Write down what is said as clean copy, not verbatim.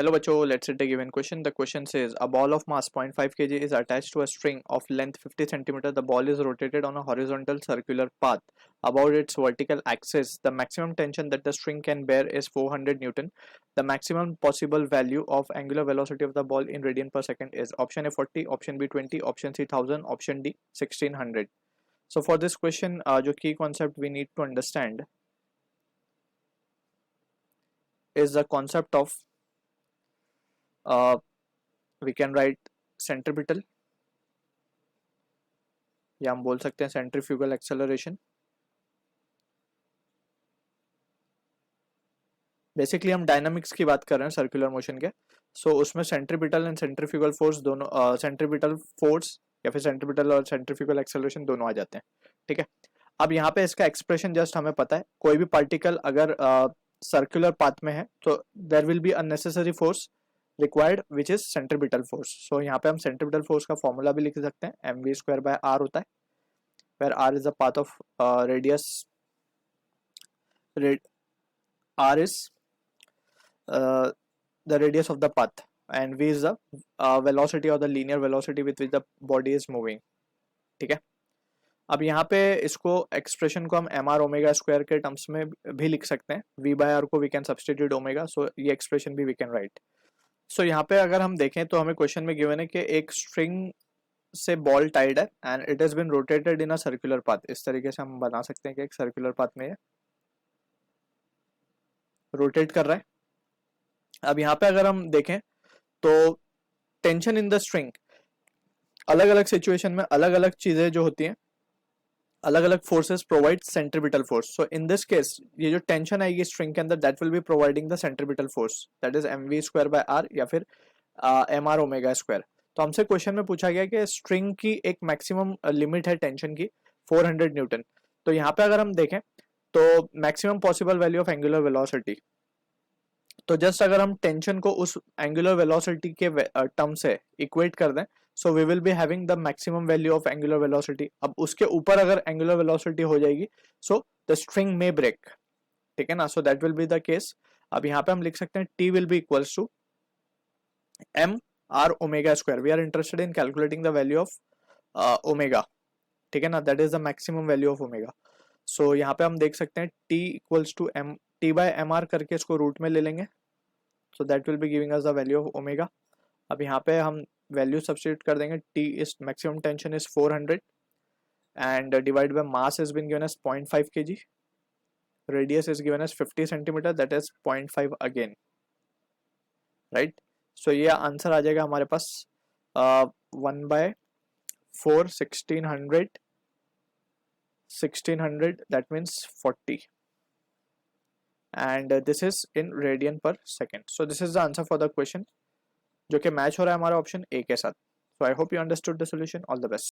Hello बच्चों, let's take a given question. The question says a ball of mass 0.5 kg is attached to a string of length 50 cm. The ball is rotated on a horizontal circular path about its vertical axis. The maximum tension that the string can bear is 400 Newton. The maximum possible value of angular velocity of the ball in radian per second is option A 40, option B 20, option C 1000, option D 1600. So for this question, जो key concept we need to understand is the concept of we can write centripetal या हम बोल सकते हैं centrifugal acceleration. Basically हम dynamics की बात कर रहे हैं सर्कुलर मोशन के. सो उसमें सेंट्रीपिटल एंड सेंट्रीफ्यूगल फोर्स दोनों, सेंट्रीपिटल फोर्स या फिर सेंट्रीपिटल और सेंट्रीफ्यूगल एक्सेलरेशन दोनों आ जाते हैं. ठीक है, अब यहाँ पे इसका एक्सप्रेशन जस्ट हमें पता है. कोई भी पार्टिकल अगर सर्कुलर पाथ में है तो there will be unnecessary force required which is centripetal force. So यहाँ पे हम सेंट्रीपिटल फोर्स का फॉर्मूला भी लिख सकते हैं, mv²/r होता है, where r is the path of radius, r is the radius of the path and v is the velocity or the linear velocity with which the body is moving. ठीक है, अब यहाँ पे इसको एक्सप्रेशन को हम एम आर ओमेगा स्क्वायर के terms में भी लिख सकते हैं. v बाय आर को वी कैन सब्सटीट्यूट ओमेगा, सो ये एक्सप्रेशन भी वी कैन राइट. सो यहाँ पे अगर हम देखें तो हमें क्वेश्चन में गिवन है कि एक स्ट्रिंग से बॉल टाइड है and it has been rotated in a circular path. इस तरीके से हम बना सकते हैं कि एक सर्कुलर पाथ में रोटेट कर रहा है. अब यहाँ पे अगर हम देखें तो टेंशन इन द स्ट्रिंग, अलग अलग सिचुएशन में अलग अलग चीजें जो होती हैं, अलग अलग forces provide centripetal force. So in this case ये जो टेंशन आएगी स्ट्रिंग के अंदर that will be providing the centripetal force, that is mv²/r या फिर mr ओमेगा स्क्वायर. तो हमसे क्वेश्चन में पूछा गया कि स्ट्रिंग की एक मैक्सिमम लिमिट है टेंशन की 400 न्यूटन. तो यहाँ पे अगर हम देखें तो maximum possible value of angular velocity, तो जस्ट अगर हम टेंशन को उस एंगुलर वेलोसिटी के टर्म से इक्वेट कर दें, so we will be having the maximum value of angular velocity. अब उसके ऊपर अगर एंगुलर वेलोसिटी हो जाएगी so the string may break. ठीक है ना, so that will be the case. अब यहाँ पे हम लिख सकते हैं T will be equals to M R omega square. We are interested in calculating the value of omega. ठीक है ना, that is the maximum value of omega. So यहाँ पे हम देख सकते हैं T equals to M T by M R करके इसको रूट में ले लेंगे. So that will be giving us the value of omega. अब यहाँ पे हम वैल्यू सब्स्टिट्यूट कर देंगे. T is maximum tension is 400 and divide by mass is been given as 0.5 kg. Radius is given as 50 centimetre, that is 0.5 again, right. So ये answer आ जाएगा हमारे पास 1/4 1600 that means 40 and this is in radian per second. So this is the answer for the question जो कि match हो रहा है हमारा ऑप्शन ए के साथ. So I hope you understood the solution. All the best.